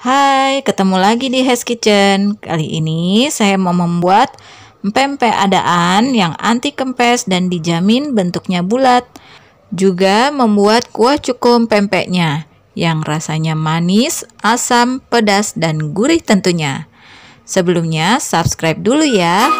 Hai, ketemu lagi di Hes Kitchen. Kali ini saya mau membuat pempek adaan yang anti kempes dan dijamin bentuknya bulat. Juga membuat kuah cuko pempeknya yang rasanya manis, asam, pedas, dan gurih tentunya. Sebelumnya subscribe dulu ya.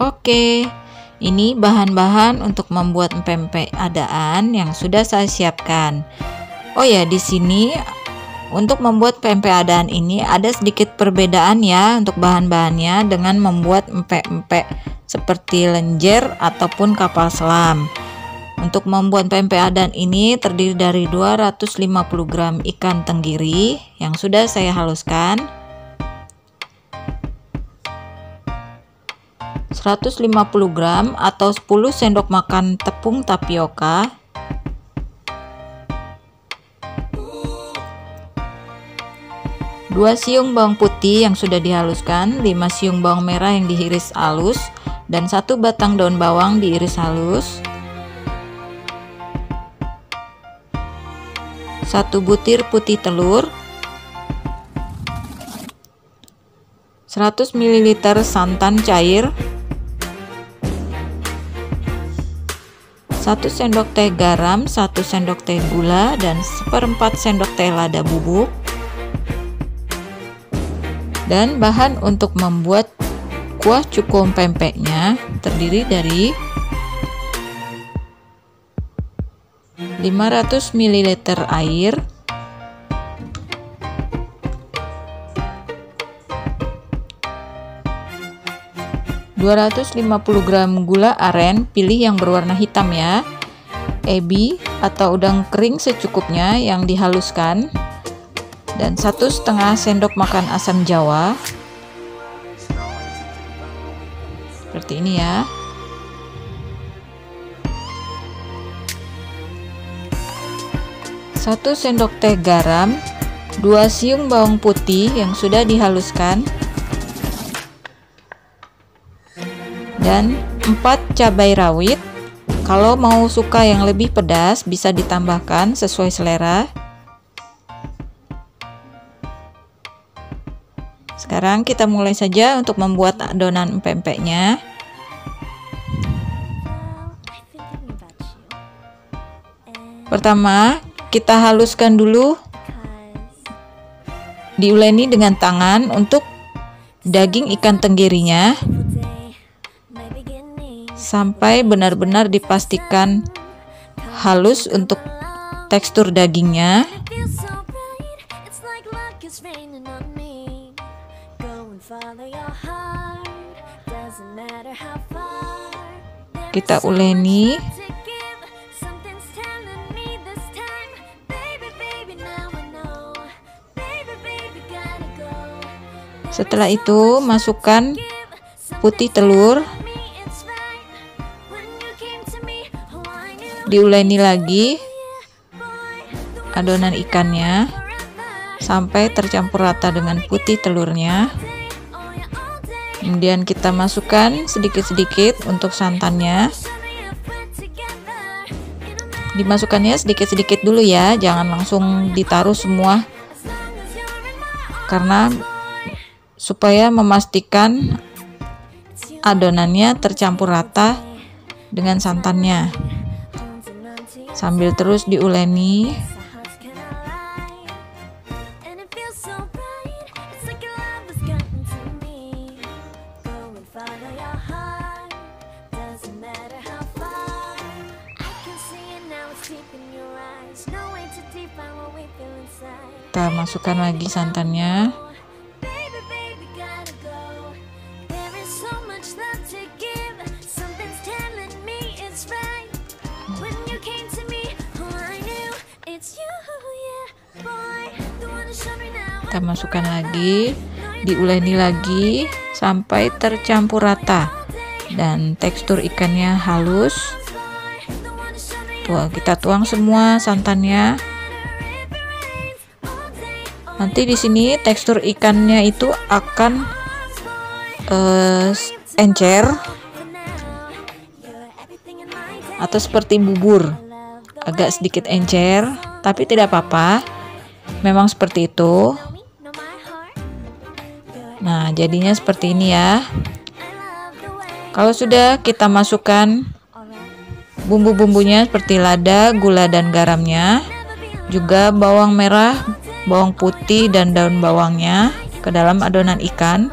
Oke, ini bahan-bahan untuk membuat pempek adaan yang sudah saya siapkan. Oh ya, di sini untuk membuat pempek adaan ini ada sedikit perbedaan ya untuk bahan-bahannya dengan membuat pempek seperti lenjer ataupun kapal selam. Untuk membuat pempek adaan ini terdiri dari 250 gram ikan tenggiri yang sudah saya haluskan, 150 gram atau 10 sendok makan tepung tapioka, 2 siung bawang putih yang sudah dihaluskan, 5 siung bawang merah yang diiris halus, dan 1 batang daun bawang diiris halus, 1 butir putih telur, 100 ml santan cair, 1 sendok teh garam, 1 sendok teh gula, dan 1/4 sendok teh lada bubuk. Dan bahan untuk membuat kuah cuko pempeknya terdiri dari 500 ml air, 250 gram gula aren, pilih yang berwarna hitam ya, ebi atau udang kering secukupnya yang dihaluskan, dan 1,5 sendok makan asam jawa seperti ini ya. Satu sendok teh garam, 2 siung bawang putih yang sudah dihaluskan, dan 4 cabai rawit. Kalau mau suka yang lebih pedas bisa ditambahkan sesuai selera. Sekarang kita mulai saja untuk membuat adonan pempeknya. Pertama, kita haluskan dulu, diuleni dengan tangan untuk daging ikan tenggirinya sampai benar-benar dipastikan halus untuk tekstur dagingnya. Kita uleni. Setelah itu masukkan putih telur, diuleni lagi adonan ikannya sampai tercampur rata dengan putih telurnya. Kemudian kita masukkan sedikit-sedikit untuk santannya. Dimasukkannya sedikit-sedikit dulu ya, jangan langsung ditaruh semua, karena supaya memastikan adonannya tercampur rata dengan santannya. Sambil terus diuleni. Kita masukkan lagi santannya. Kita masukkan lagi, diuleni lagi sampai tercampur rata dan tekstur ikannya halus. Kita tuang semua santannya. Nanti di sini tekstur ikannya itu akan encer atau seperti bubur, agak sedikit encer, tapi tidak apa-apa, memang seperti itu. Nah, jadinya seperti ini ya. Kalau sudah, kita masukkan bumbu-bumbunya seperti lada, gula, dan garamnya, juga bawang merah, bawang putih, dan daun bawangnya ke dalam adonan ikan.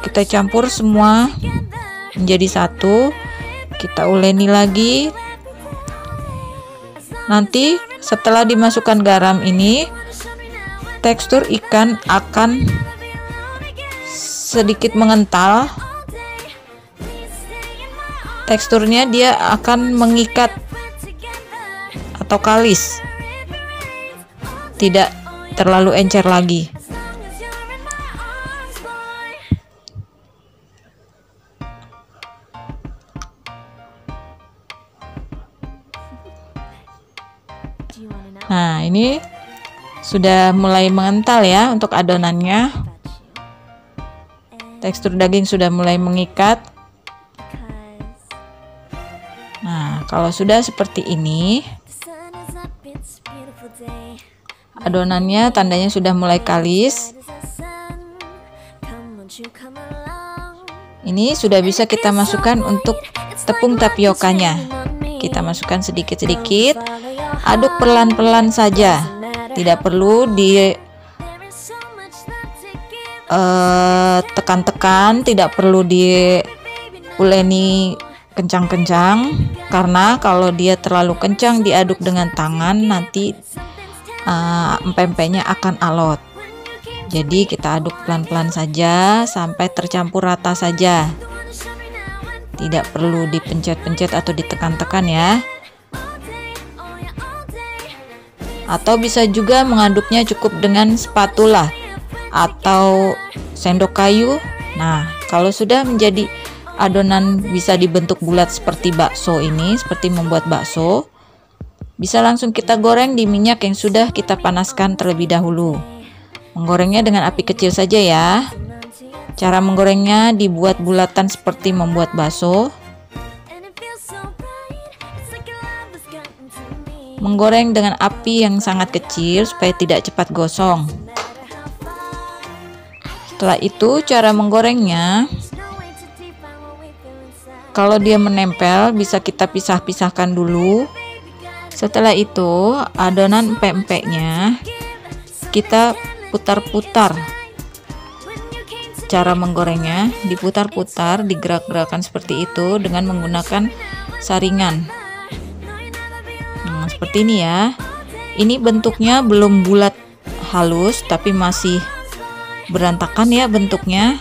Kita campur semua menjadi satu. Kita uleni lagi. Nanti setelah dimasukkan garam ini, tekstur ikan akan sedikit mengental. Teksturnya dia akan mengikat atau kalis, tidak terlalu encer lagi. Nah, ini sudah mulai mengental ya untuk adonannya. Tekstur daging sudah mulai mengikat. Nah, kalau sudah seperti ini, adonannya tandanya sudah mulai kalis. Ini sudah bisa kita masukkan untuk tepung tapiokanya. Kita masukkan sedikit-sedikit, aduk pelan-pelan saja. Tidak perlu di tekan-tekan, tidak perlu diuleni kencang-kencang, karena kalau dia terlalu kencang diaduk dengan tangan nanti empek-empeknya akan alot. Jadi kita aduk pelan-pelan saja sampai tercampur rata saja. Tidak perlu dipencet-pencet atau ditekan-tekan ya. Atau bisa juga mengaduknya cukup dengan spatula atau sendok kayu. Nah, kalau sudah menjadi adonan bisa dibentuk bulat seperti bakso ini, seperti membuat bakso, bisa langsung kita goreng di minyak yang sudah kita panaskan terlebih dahulu. Menggorengnya dengan api kecil saja ya. Cara menggorengnya dibuat bulatan seperti membuat bakso. Menggoreng dengan api yang sangat kecil supaya tidak cepat gosong. Setelah itu cara menggorengnya, kalau dia menempel bisa kita pisah-pisahkan dulu. Setelah itu adonan empek-empeknya kita putar-putar. Cara menggorengnya diputar-putar, digerak-gerakan seperti itu dengan menggunakan saringan. Nah, seperti ini ya. Ini bentuknya belum bulat halus tapi masih berantakan ya bentuknya.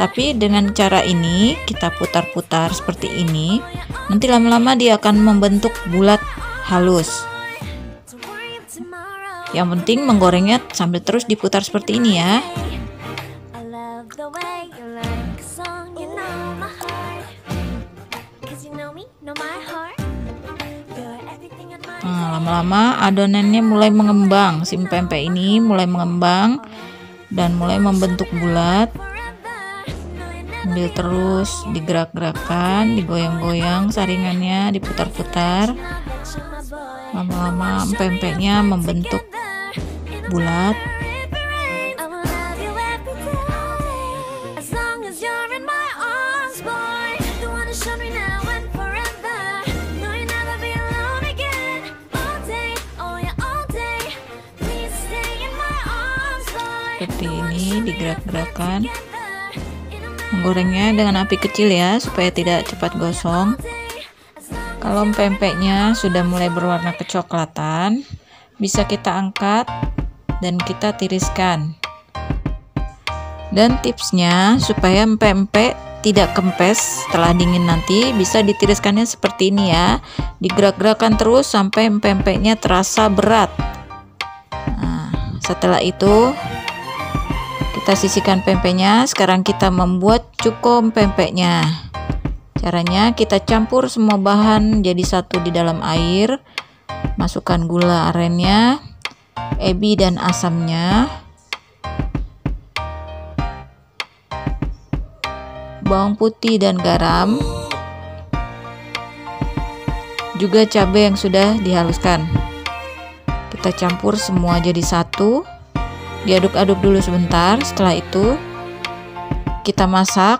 Tapi dengan cara ini kita putar-putar seperti ini, nanti lama-lama dia akan membentuk bulat halus. Yang penting menggorengnya sambil terus diputar seperti ini ya. Nah, lama-lama adonannya mulai mengembang, si pempek ini mulai mengembang dan mulai membentuk bulat. Sambil terus digerak-gerakkan, digoyang-goyang saringannya, diputar-putar. Lama-lama pempeknya membentuk bulat. Seperti ini digerak-gerakkan. Menggorengnya dengan api kecil ya supaya tidak cepat gosong. Kalau pempeknya sudah mulai berwarna kecoklatan, bisa kita angkat dan kita tiriskan. Dan tipsnya supaya pempek tidak kempes setelah dingin nanti, bisa ditiriskannya seperti ini ya. Digerak-gerakkan terus sampai pempeknya terasa berat. Nah, setelah itu kita sisihkan pempeknya. Sekarang kita membuat cuko pempeknya. Caranya kita campur semua bahan jadi satu di dalam air. Masukkan gula arennya, ebi dan asamnya. bawang putih dan garam, juga cabai yang sudah dihaluskan. Kita campur semua jadi satu, diaduk-aduk dulu sebentar. Setelah itu kita masak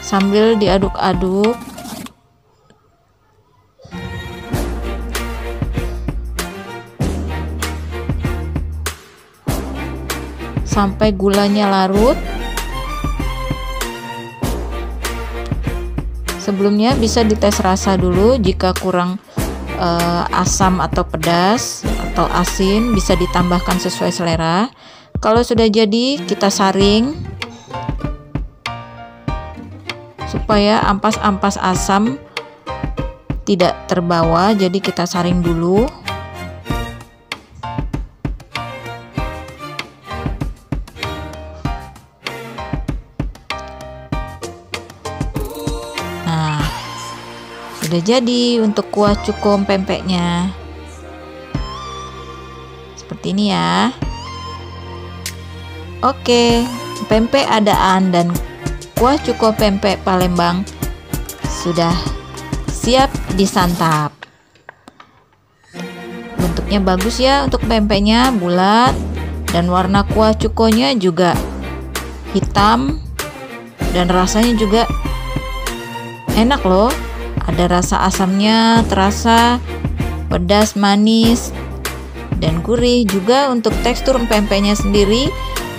sambil diaduk-aduk sampai gulanya larut. Sebelumnya bisa dites rasa dulu, jika kurang asam atau pedas atau asin bisa ditambahkan sesuai selera. Kalau sudah jadi, kita saring supaya ampas-ampas asam tidak terbawa, jadi kita saring dulu. Nah, sudah jadi untuk kuah cuko pempeknya. Seperti ini ya. Oke, pempek adaan dan kuah cuko pempek Palembang sudah siap disantap. Bentuknya bagus ya untuk pempeknya, bulat, dan warna kuah cukonya juga hitam, dan rasanya juga enak loh. Ada rasa asamnya, terasa pedas, manis, dan gurih. Juga untuk tekstur pempeknya sendiri,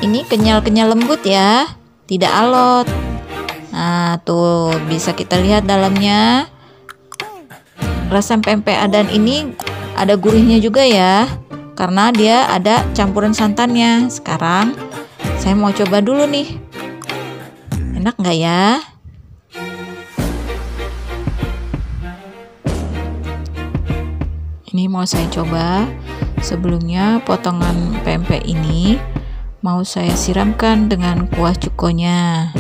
ini kenyal-kenyal lembut ya, tidak alot. Nah tuh bisa kita lihat dalamnya. Rasa pempek adaan ini ada gurihnya juga ya, karena dia ada campuran santannya. Sekarang saya mau coba dulu nih, enak nggak ya? Ini mau saya coba. Sebelumnya potongan pempek ini mau saya siramkan dengan kuah cukonya.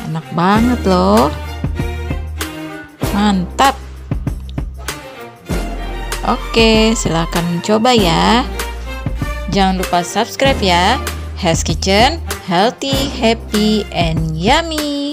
Enak banget loh. Mantap. Oke, silakan coba ya. Jangan lupa subscribe ya. Hell's Kitchen, healthy, happy, and yummy.